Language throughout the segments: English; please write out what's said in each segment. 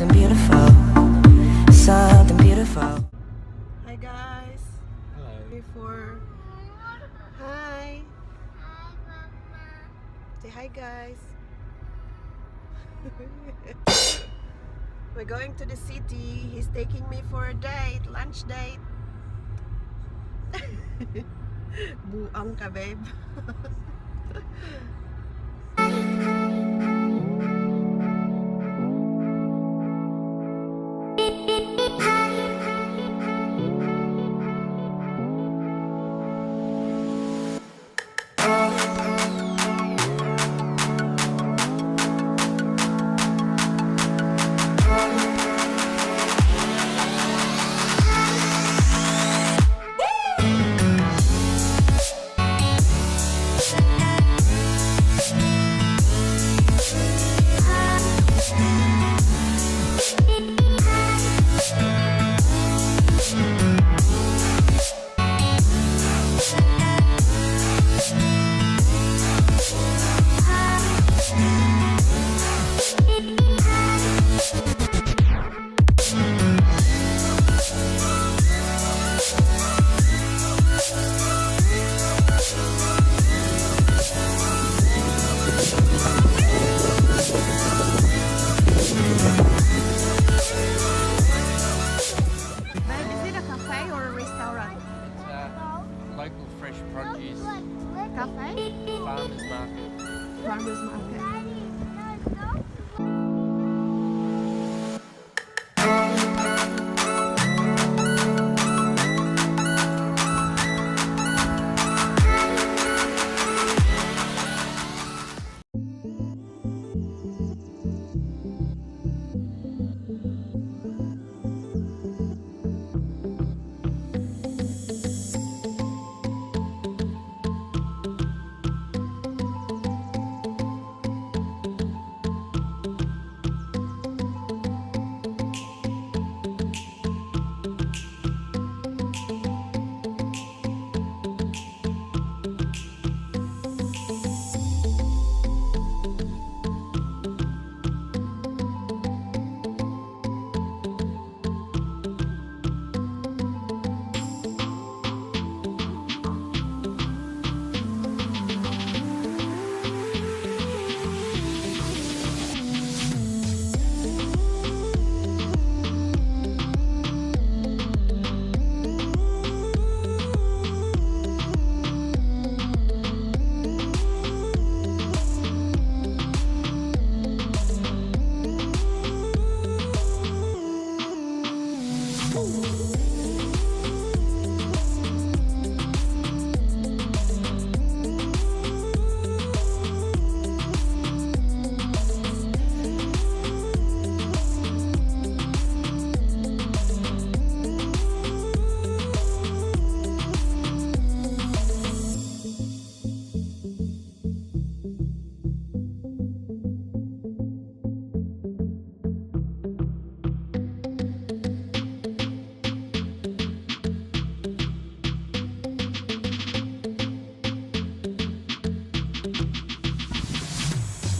beautiful, something beautiful. Hi guys. Hello. Before. Hi. Say hi guys. We're going to the city. He's taking me for a date, lunch date. Buang ka, babe. Babe, is it a cafe or a restaurant? It's a local fresh produce Cafe? farmers market. Farmers market.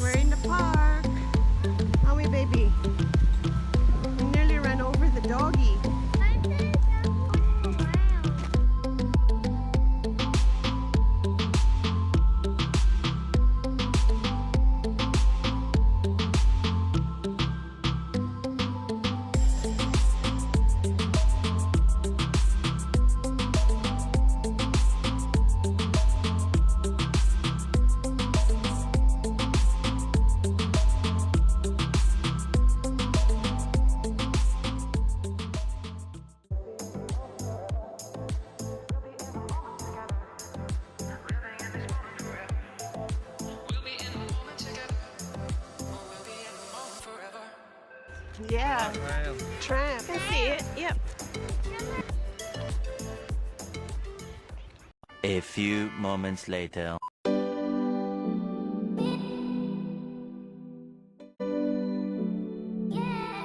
We're in the park. Are we, baby? We nearly ran over the doggy. Yeah, Rail. tram. I see it. Yep. A few moments later. Yeah.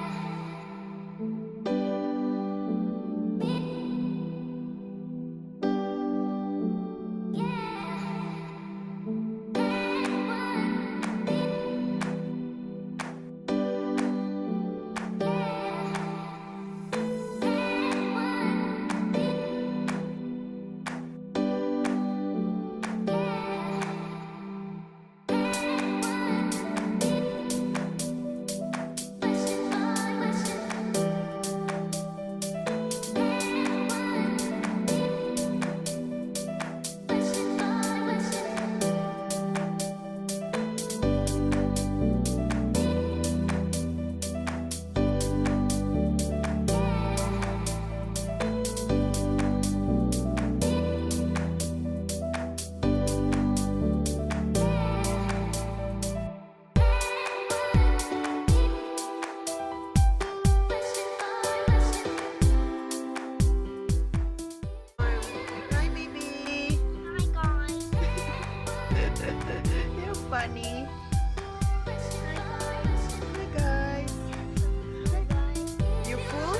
Danny. Hi guys. You full?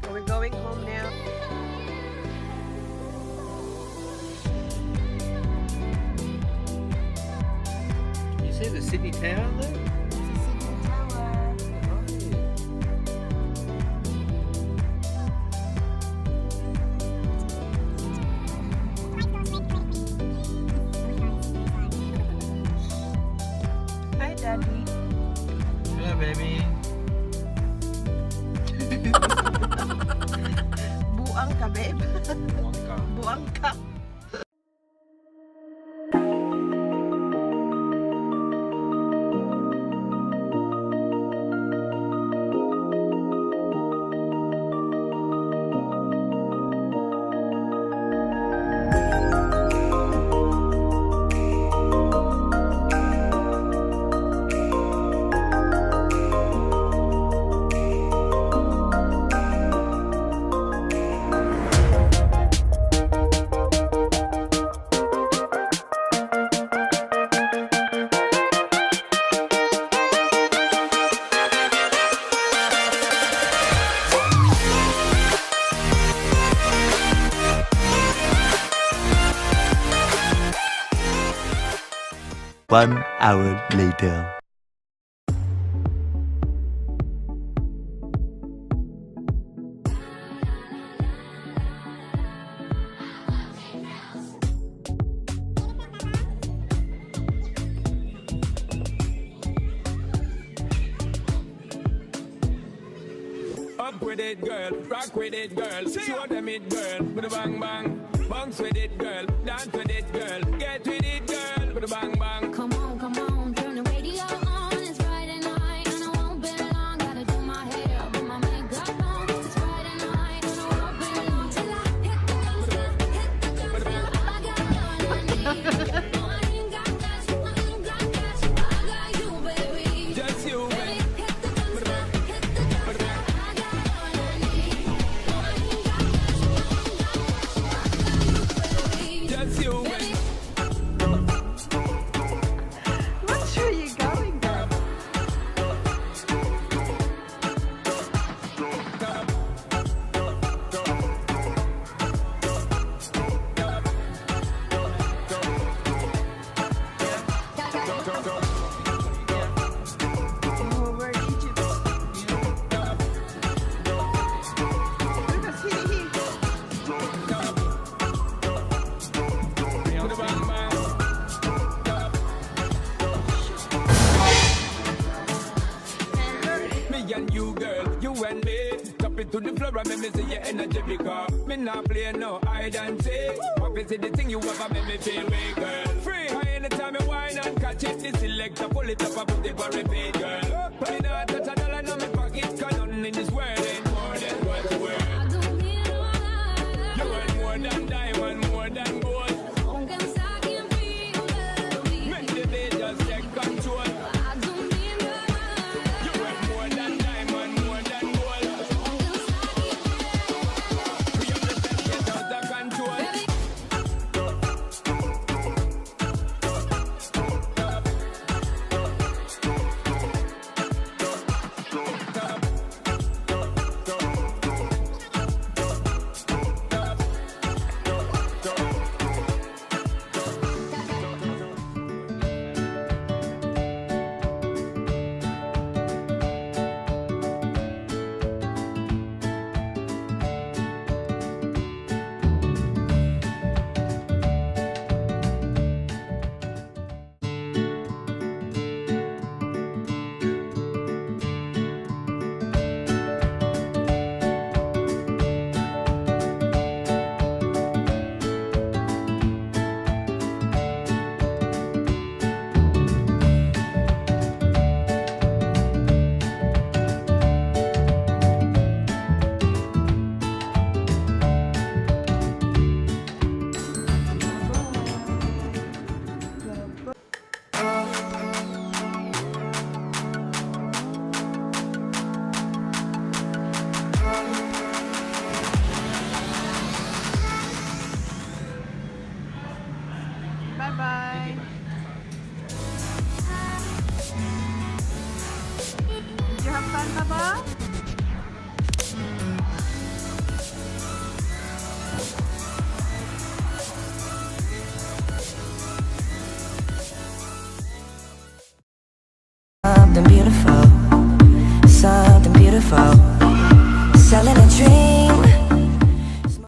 Are we going home now? You see the Sydney Tower there? Hi Daddy. Hello, baby. Buang ka babe. Wonka. Buang ka. One hour later. Up with it, girl. Rock with it, girl. Show them it, girl. With a bang bang. Bounce with it, girl. Dance with it, girl. Get with it, girl. With a bang bang. Come on, turn the radio on. It's Friday night and I won't be long. Gotta do my hair, put my makeup on. It's Friday night and I won't be long till I hit the guns. I got all I need. No, I ain't got cash, I got you, baby. Just you, Baby, man. hit the guns, I got all I need. No, I ain't got cash, baby. Just you, man. What's where you going, girl? Oh, we're in Egypt. Look at Sydney. With a bang bang. Me and you, girl, you and me. Tap it to the floor and make me see your energy because me not play no hide and seek. What is it the thing you ever make me feel way, girl? Free. Anytime you whine and catch it, the selector pull it up and put it for repeat, girl. Me not touch a dollar in my pocket, 'cause nothing in this world ain't more than what's worth. I don't need no You other. want more than diamond, more than gold. Aunque saquen frío, baby. Make the day just take control. I don't need no You other. want more than diamond, more than gold. Aunque saquen We have to get out of control. baby. have fun, Baba? Something beautiful.